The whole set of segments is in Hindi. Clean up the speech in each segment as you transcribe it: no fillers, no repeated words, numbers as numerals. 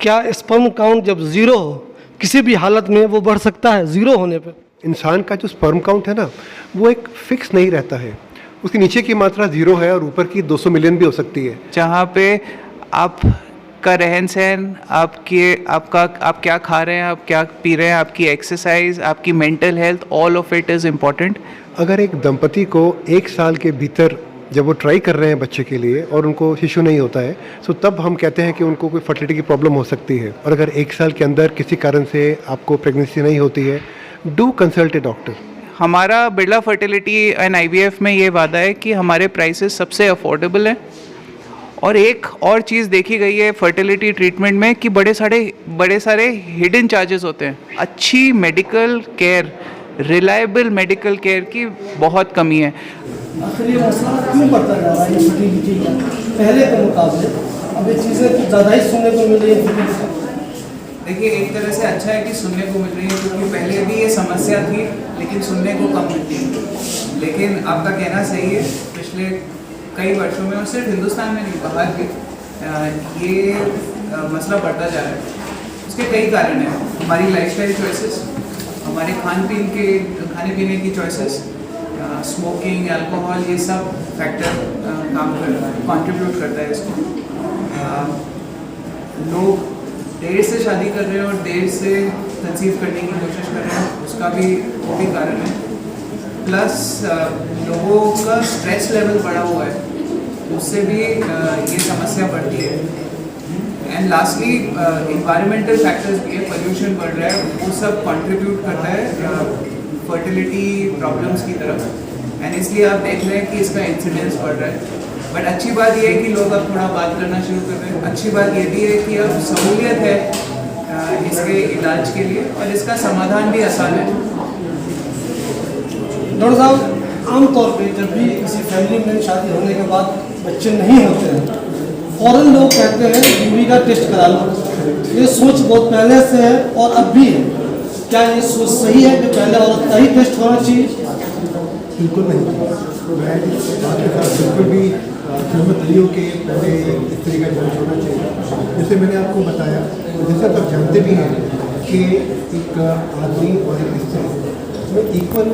क्या स्पर्म काउंट जब ज़ीरो हो किसी भी हालत में वो बढ़ सकता है ज़ीरो होने पे? इंसान का जो स्पर्म काउंट है ना, वो एक फिक्स नहीं रहता है। उसके नीचे की मात्रा 0 है और ऊपर की 200 मिलियन भी हो सकती है। जहाँ पे आपका रहन सहन, आप क्या खा रहे हैं, आप क्या पी रहे हैं, आपकी एक्सरसाइज, आपकी mental health, all of it is important. अगर एक दंपति को 1 साल के भीतर जब वो ट्राई कर रहे हैं बच्चे के लिए और उनको शिशु नहीं होता है, तो तब हम कहते हैं कि उनको कोई फर्टिलिटी की प्रॉब्लम हो सकती है। और अगर 1 साल के अंदर किसी कारण से आपको प्रेगनेंसी नहीं होती है, डू कंसल्ट ए डॉक्टर। हमारा बिरला फर्टिलिटी एंड आईवीएफ में ये वादा है कि हमारे प्राइसेस सबसे अफोर्डेबल हैं। और एक और चीज़ देखी गई है फर्टिलिटी ट्रीटमेंट में कि बड़े सारे हिडन चार्जेस होते हैं। अच्छी medical care, reliable medical care की बहुत कमी है। आखिर ये मसला क्यों बढ़ता जा रहा है ये फर्टिलिटी का? पहले के मुकाबले अब ये चीज़ें कुछ ज़्यादा ही सुनने को मिल रही है। देखिए, एक तरह से अच्छा है कि सुनने को मिल रही है, क्योंकि पहले भी ये समस्या थी लेकिन सुनने को कम मिलती थी। लेकिन आपका कहना सही है, पिछले कई वर्षों में, और सिर्फ हिंदुस्तान में नहीं, बाहर भी ये मसला बढ़ता जा रहा है। उसके कई कारण हैं। हमारी लाइफस्टाइल चॉइसेस, हमारे खाने पीने की चॉइसेस, स्मोकिंग, अल्कोहल, ये सब फैक्टर कंट्रीब्यूट करता है इसको। लोग देर से शादी कर रहे हैं और देर से कंसीव करने की कोशिश कर रहे हैं, उसका भी वो भी कारण है। प्लस लोगों का स्ट्रेस लेवल बढ़ा हुआ है, उससे भी ये समस्या बढ़ती है। एंड लास्टली इन्वायरमेंटल फैक्टर्स भी है, पोल्यूशन बढ़ रहा है, वो सब कंट्रीब्यूट करता है फर्टिलिटी प्रॉब्लम्स की तरफ। एंड इसलिए आप देख रहे हैं कि इसका इंसिडेंस बढ़ रहा है। बट अच्छी बात यह है कि लोग अब थोड़ा बात करना शुरू कर रहे हैं। अच्छी बात ये भी है कि अब सहूलियत है इसके इलाज के लिए, और इसका समाधान भी आसान है। डॉक्टर साहब, आमतौर पे जब भी किसी फैमिली में शादी होने के बाद बच्चे नहीं होते हैं, फ़ौरन लोग कहते हैं यूवी का टेस्ट करा लो। ये सोच बहुत पहले से है और अब भी है। क्या ये सोच सही है कि पहले औरत का ही टेस्ट होना चाहिए? बिल्कुल नहीं। मैं आपके साथ बिल्कुल भी सहमत नहीं हूँ कि पहले इस तरह का जांच होना चाहिए। जैसे मैंने आपको बताया, जैसे आप जानते भी हैं कि एक आदमी और एक स्त्री में इक्वल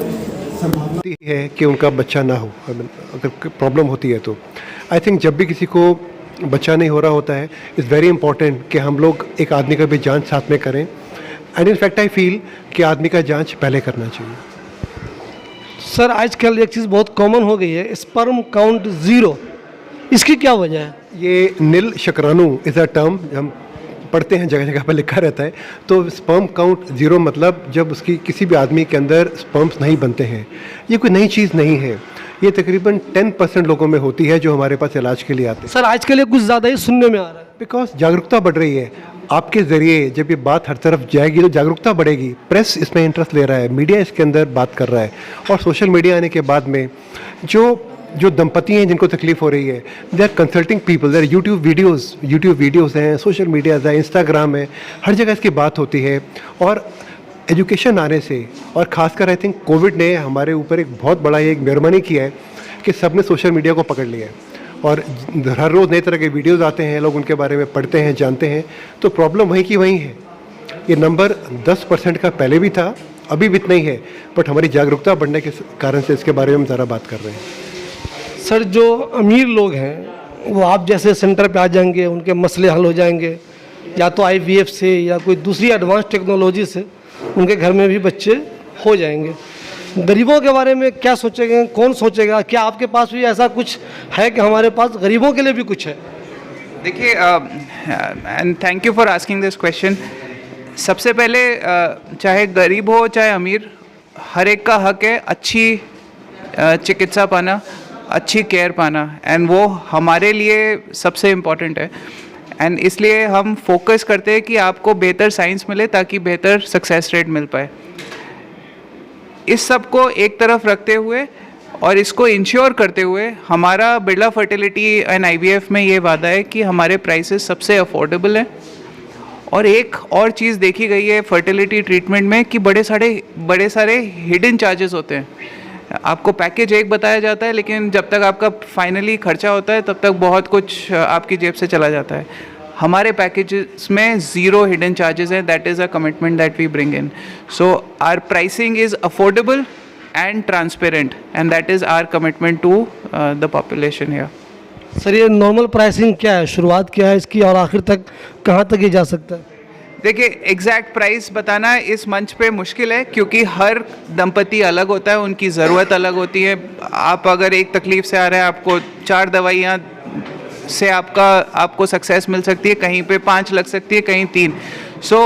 संभावना है कि उनका बच्चा ना हो, अगर प्रॉब्लम होती है तो। आई थिंक जब भी किसी को बच्चा नहीं हो रहा होता है, इज़ वेरी इंपॉर्टेंट कि हम लोग एक आदमी का भी जांच साथ में करें। And in fact I feel कि आदमी का जांच पहले करना चाहिए। सर, आजकल एक चीज़ बहुत कॉमन हो गई है, स्पर्म काउंट ज़ीरो। इसकी क्या वजह है? ये नील शुक्राणु इज़ अ टर्म हम पढ़ते हैं, जगह जगह पर लिखा रहता है। तो स्पर्म काउंट 0 मतलब जब उसकी किसी भी आदमी के अंदर स्पर्म्स नहीं बनते हैं। ये कोई नई चीज़ नहीं है, ये तकरीबन 10% लोगों में होती है जो हमारे पास इलाज के लिए आते हैं। सर, आजकल ये कुछ ज़्यादा ही सुनने में आ रहा है। बिकॉज जागरूकता बढ़ रही है। आपके ज़रिए जब ये बात हर तरफ जाएगी तो जागरूकता बढ़ेगी। प्रेस इसमें इंटरेस्ट ले रहा है, मीडिया इसके अंदर बात कर रहा है, और सोशल मीडिया आने के बाद में जो दंपति हैं जिनको तकलीफ़ हो रही है, they are consulting people, they are YouTube videos हैं, सोशल मीडियाज़ है, इंस्टाग्राम है, हर जगह इसकी बात होती है। और एजुकेशन आने से, और ख़ासकर आई थिंक कोविड ने हमारे ऊपर एक बहुत बड़ा एक मेहरबानी किया है कि सब ने सोशल मीडिया को पकड़ लिया है, और हर रोज़ नए तरह के वीडियोज़ आते हैं, लोग उनके बारे में पढ़ते हैं, जानते हैं। तो प्रॉब्लम वहीं की वहीं है। ये नंबर 10% का पहले भी था, अभी भी इतना ही है, बट हमारी जागरूकता बढ़ने के कारण से इसके बारे में हम ज़रा बात कर रहे हैं। सर, जो अमीर लोग हैं वो आप जैसे सेंटर पे आ जाएंगे, उनके मसले हल हो जाएंगे, या तो आईवीएफ से या कोई दूसरी एडवांस टेक्नोलॉजी से उनके घर में भी बच्चे हो जाएंगे। गरीबों के बारे में क्या सोचेंगे, कौन सोचेगा? क्या आपके पास भी ऐसा कुछ है कि हमारे पास गरीबों के लिए भी कुछ है? देखिए, and thank you for asking this question. सबसे पहले चाहे गरीब हो चाहे अमीर, हर एक का हक है अच्छी चिकित्सा पाना, अच्छी केयर पाना, एंड वो हमारे लिए सबसे इम्पॉर्टेंट है। एंड इसलिए हम फोकस करते हैं कि आपको बेहतर साइंस मिले ताकि बेहतर सक्सेस रेट मिल पाए। इस सब को एक तरफ रखते हुए और इसको इंश्योर करते हुए हमारा बिरला फर्टिलिटी एंड आईवीएफ में ये वादा है कि हमारे प्राइसेस सबसे अफोर्डेबल हैं। और एक और चीज़ देखी गई है फर्टिलिटी ट्रीटमेंट में कि बड़े सारे हिडन चार्जेस होते हैं। आपको पैकेज एक बताया जाता है, लेकिन जब तक आपका फाइनली खर्चा होता है तब तक बहुत कुछ आपकी जेब से चला जाता है। हमारे पैकेजेस में ज़ीरो हिडन चार्जेस हैं. That is a commitment that we bring in. So our pricing is affordable and transparent, and that is our commitment to the population here. Sir ये नॉर्मल प्राइसिंग क्या है, शुरुआत क्या है इसकी और आखिर तक कहाँ तक ये जा सकता है? देखिए, एग्जैक्ट प्राइस बताना इस मंच पे मुश्किल है क्योंकि हर दंपति अलग होता है, उनकी ज़रूरत अलग होती है. आप अगर एक तकलीफ़ से आ रहे हैं, आपको 4 दवाइयाँ से आपको सक्सेस मिल सकती है, कहीं पे 5 लग सकती है, कहीं 3. सो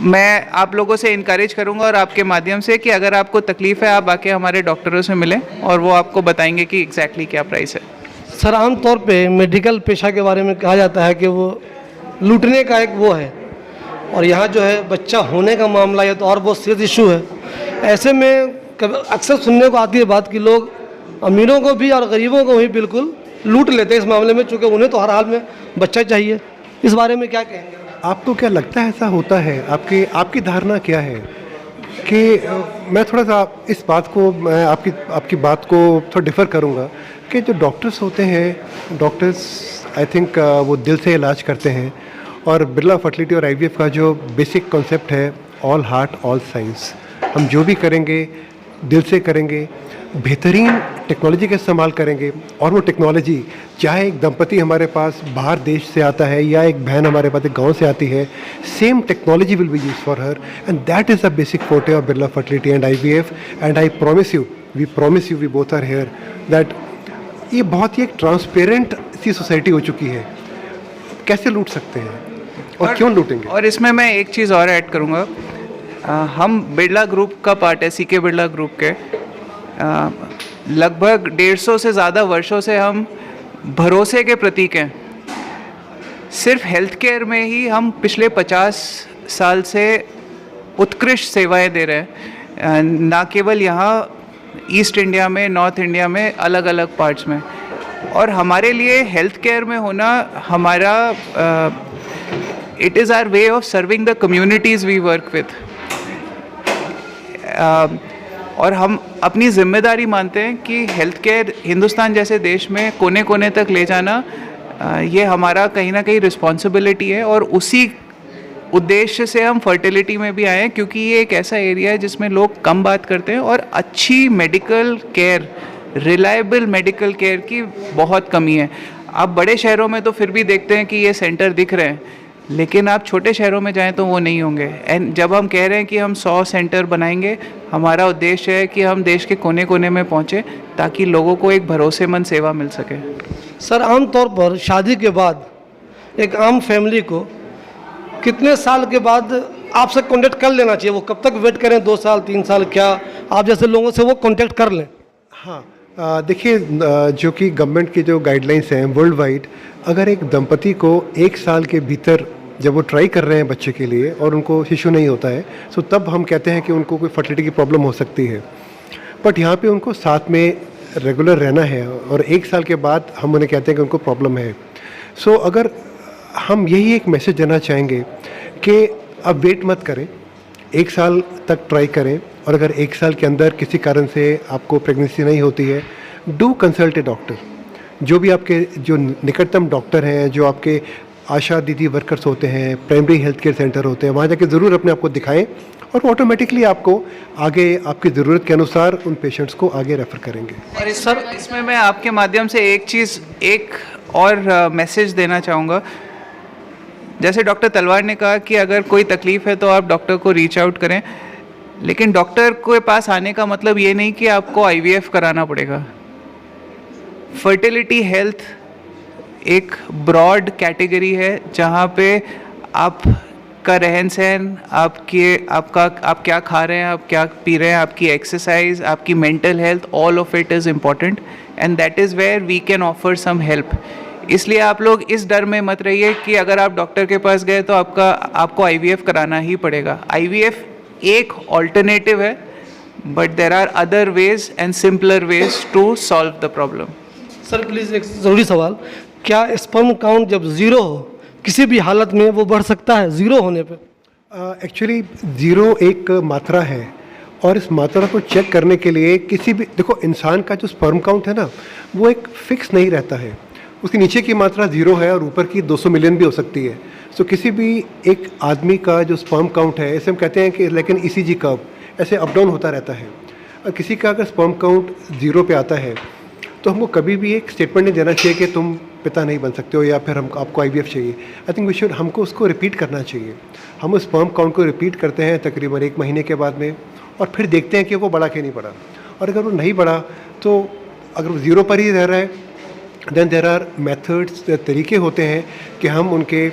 मैं आप लोगों से इनकरेज करूंगा और आपके माध्यम से कि अगर आपको तकलीफ़ है, आप आके हमारे डॉक्टरों से मिलें और वो आपको बताएंगे कि एग्जैक्टली क्या प्राइस है. सर आमतौर पे मेडिकल पेशा के बारे में कहा जाता है कि वो लूटने का एक वो है, और यहाँ जो है बच्चा होने का मामला है तो और बहुत सीरियस इशू है. ऐसे में अक्सर सुनने को आती है बात कि लोग अमीरों को भी और गरीबों को भी बिल्कुल लूट लेते हैं इस मामले में, चूँकि उन्हें तो हर हाल में बच्चा चाहिए. इस बारे में क्या कहेंगे? आपको क्या लगता है ऐसा होता है? आपकी धारणा क्या है कि मैं थोड़ा सा इस बात को, मैं आपकी बात को थोड़ा डिफ़र करूंगा कि जो डॉक्टर्स होते हैं, डॉक्टर्स आई थिंक वो दिल से इलाज करते हैं, और बिरला फर्टिलिटी और आईवीएफ का जो बेसिक कॉन्सेप्ट है ऑल हार्ट ऑल साइंस, हम जो भी करेंगे दिल से करेंगे, बेहतरीन टेक्नोलॉजी का इस्तेमाल करेंगे. और वो टेक्नोलॉजी चाहे एक दंपति हमारे पास बाहर देश से आता है या एक बहन हमारे पास एक गांव से आती है, same technology will be use for her, and that is the basic forte of Birla fertility and IVF. And I promise you, we both are here that ये बहुत ही एक ट्रांसपेरेंट सी सोसाइटी हो चुकी है. कैसे लूट सकते हैं और क्यों लूटेंगे? और इसमें मैं एक चीज़ और ऐड करूँगा. हम बिरला ग्रुप का पार्ट है, सीके बिरला ग्रुप के. लगभग 150 से ज़्यादा वर्षों से हम भरोसे के प्रतीक हैं. सिर्फ हेल्थ केयर में ही हम पिछले 50 साल से उत्कृष्ट सेवाएं दे रहे हैं, ना केवल यहाँ ईस्ट इंडिया में, नॉर्थ इंडिया में, अलग अलग पार्ट्स में. और हमारे लिए हेल्थ केयर में होना हमारा it is our way of serving the communities we work with. और हम अपनी जिम्मेदारी मानते हैं कि हेल्थ केयर हिंदुस्तान जैसे देश में कोने कोने तक ले जाना ये हमारा कहीं ना कहीं रिस्पॉन्सिबिलिटी है. और उसी उद्देश्य से हम फर्टिलिटी में भी आए हैं क्योंकि ये एक ऐसा एरिया है जिसमें लोग कम बात करते हैं और अच्छी medical care, reliable medical care की बहुत कमी है. आप बड़े शहरों में तो फिर भी देखते हैं कि ये सेंटर दिख रहे हैं, लेकिन आप छोटे शहरों में जाएं तो वो नहीं होंगे. एंड जब हम कह रहे हैं कि हम 100 सेंटर बनाएंगे, हमारा उद्देश्य है कि हम देश के कोने कोने में पहुंचे ताकि लोगों को एक भरोसेमंद सेवा मिल सके. सर आमतौर पर शादी के बाद एक आम फैमिली को कितने साल के बाद आपसे कांटेक्ट कर लेना चाहिए? वो कब तक वेट करें, 2 साल 3 साल, क्या आप जैसे लोगों से वो कांटेक्ट कर लें? हाँ, देखिए, जो कि गवर्नमेंट की जो गाइडलाइंस हैं वर्ल्ड वाइड, अगर एक दंपति को 1 साल के भीतर जब वो ट्राई कर रहे हैं बच्चे के लिए और उनको शिशु नहीं होता है, तो तब हम कहते हैं कि उनको कोई फर्टिलिटी की प्रॉब्लम हो सकती है. बट यहाँ पे उनको साथ में रेगुलर रहना है और 1 साल के बाद हम उन्हें कहते हैं कि उनको प्रॉब्लम है. सो अगर हम यही एक मैसेज देना चाहेंगे कि अब वेट मत करें, 1 साल तक ट्राई करें, और अगर 1 साल के अंदर किसी कारण से आपको प्रेगनेंसी नहीं होती है, डू कंसल्ट ए डॉक्टर. जो भी आपके जो निकटतम डॉक्टर हैं, जो आपके आशा दीदी वर्कर्स होते हैं, प्राइमरी हेल्थ केयर सेंटर होते हैं, वहाँ जाके ज़रूर अपने आप को दिखाएं और ऑटोमेटिकली आपको आगे आपकी ज़रूरत के अनुसार उन पेशेंट्स को आगे रेफ़र करेंगे. और इसमें मैं आपके माध्यम से एक और मैसेज देना चाहूँगा. जैसे डॉक्टर तलवार ने कहा कि अगर कोई तकलीफ़ है तो आप डॉक्टर को रीच आउट करें, लेकिन डॉक्टर के पास आने का मतलब ये नहीं कि आपको आईवीएफ कराना पड़ेगा. फर्टिलिटी हेल्थ एक ब्रॉड कैटेगरी है जहाँ पे आपका रहन सहन, आप क्या खा रहे हैं, आप क्या पी रहे हैं, आपकी एक्सरसाइज, आपकी mental health, all of it is important, and that is where we can offer some help. इसलिए आप लोग इस डर में मत रहिए कि अगर आप डॉक्टर के पास गए तो आपको आईवीएफ कराना ही पड़ेगा. आईवीएफ एक ऑल्टरनेटिव है, but there are other ways and simpler ways to solve the problem. Sir please एक ज़रूरी सवाल, क्या स्पर्म काउंट जब ज़ीरो हो किसी भी हालत में वो बढ़ सकता है ज़ीरो होने पे? एक्चुअली ज़ीरो एक मात्रा है और इस मात्रा को चेक करने के लिए किसी भी, देखो, इंसान का जो स्पर्म काउंट है ना, वो एक फिक्स नहीं रहता है. उसके नीचे की मात्रा 0 है और ऊपर की 200 मिलियन भी हो सकती है। सो किसी भी एक आदमी का जो स्पर्म काउंट है, ऐसे हम कहते हैं कि लेकिन ECG कर्व ऐसे अप डाउन होता रहता है। और किसी का अगर स्पर्म काउंट 0 पे आता है तो हमको कभी भी एक स्टेटमेंट नहीं देना चाहिए कि तुम पिता नहीं बन सकते हो या फिर हम आपको IVF चाहिए। आई थिंक वी शुड, हमको उसको रिपीट करना चाहिए। हम उस स्पर्म काउंट को रिपीट करते हैं तकरीबन 1 महीने के बाद में, और फिर देखते हैं कि वो बढ़ा कि नहीं बढ़ा। और अगर वो नहीं बढ़ा तो अगर वो 0 पर ही रह रहा है, देन देयर आर मेथड्स, तरीके होते हैं कि हम उनके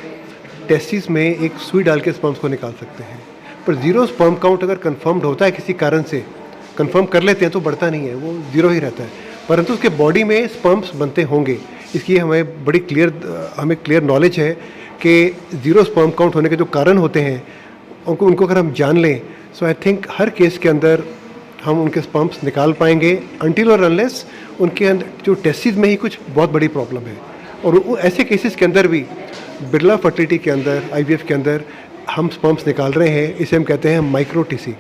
टेस्टिस में एक सुई डाल के स्पर्म्स को निकाल सकते हैं। पर 0 स्पर्म काउंट अगर कंफर्म्ड होता है किसी कारण से, कंफर्म कर लेते हैं तो बढ़ता नहीं है, वो 0 ही रहता है, परंतु उसके बॉडी में स्पर्म्स बनते होंगे। इसकी हमें बड़ी क्लियर नॉलेज है कि 0 स्पर्म काउंट होने के जो कारण होते हैं उनको अगर हम जान लें, सो आई थिंक हर केस के अंदर हम उनके स्पर्म्स निकाल पाएंगे, अनटिल और अनलेस उनके अंदर जो टेस्टिस में ही कुछ बहुत बड़ी प्रॉब्लम है। और ऐसे केसेस के अंदर भी बिरला फर्टिलिटी के अंदर, IVF के अंदर हम स्पर्म्स निकाल रहे हैं। इसे हम कहते हैं माइक्रो टीसी।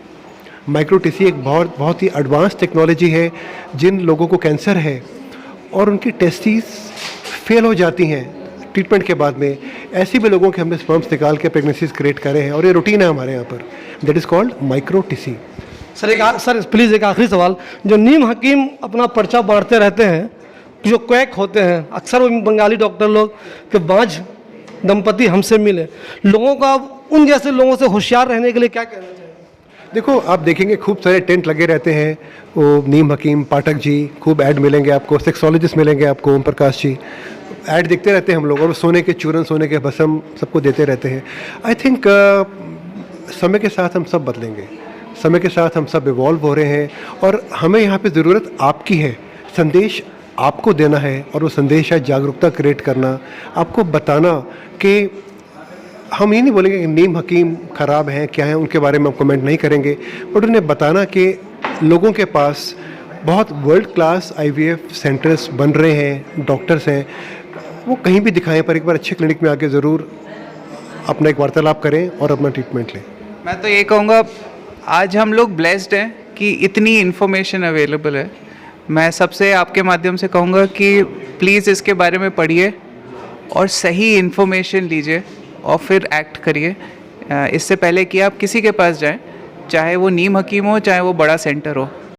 माइक्रो टीसी एक बहुत ही एडवांस टेक्नोलॉजी है। जिन लोगों को कैंसर है और उनकी टेस्टिस फेल हो जाती हैं ट्रीटमेंट के बाद में, ऐसे भी लोगों के हमने स्पर्म्स निकाल के प्रेगनेंसीज क्रिएट करे हैं, और ये रूटीन है हमारे यहाँ पर। That is called micro TC. Sir please एक आखिरी सवाल, जो नीम हकीम अपना पर्चा बांटते रहते हैं, जो क्वैक होते हैं, अक्सर वो बंगाली डॉक्टर लोग कि बांझ दंपति हमसे मिले, लोगों का उन जैसे लोगों से होशियार रहने के लिए क्या कहना चाहिए? देखो, आप देखेंगे खूब सारे टेंट लगे रहते हैं, वो नीम हकीम पाठक जी, खूब ऐड मिलेंगे आपको, सेक्सोलॉजिस्ट मिलेंगे आपको, ओम प्रकाश जी, ऐड देखते रहते हैं हम लोग, और सोने के चूरन, सोने के भस्म सबको देते रहते हैं। आई थिंक समय के साथ हम सब बदलेंगे, समय के साथ हम सब इवॉल्व हो रहे हैं, और हमें यहाँ पे ज़रूरत आपकी है। संदेश आपको देना है, और वो संदेश है जागरूकता क्रिएट करना, आपको बताना कि हम ये नहीं बोलेंगे कि नीम हकीम ख़राब हैं, क्या हैं, उनके बारे में हम कमेंट नहीं करेंगे, बट उन्हें बताना कि लोगों के पास बहुत वर्ल्ड क्लास IVF सेंटर्स बन रहे हैं, डॉक्टर्स हैं, वो कहीं भी दिखाएं, पर एक बार अच्छे क्लिनिक में आके ज़रूर अपना एक वार्तालाप करें और अपना ट्रीटमेंट लें। मैं तो ये कहूँगा, आज हम लोग ब्लेस्ड हैं कि इतनी इन्फॉर्मेशन अवेलेबल है। मैं सबसे आपके माध्यम से कहूँगा कि प्लीज़ इसके बारे में पढ़िए और सही इन्फॉर्मेशन लीजिए और फिर एक्ट करिए। इससे पहले कि आप किसी के पास जाएं, चाहे वो नीम हकीम हो, चाहे वो बड़ा सेंटर हो।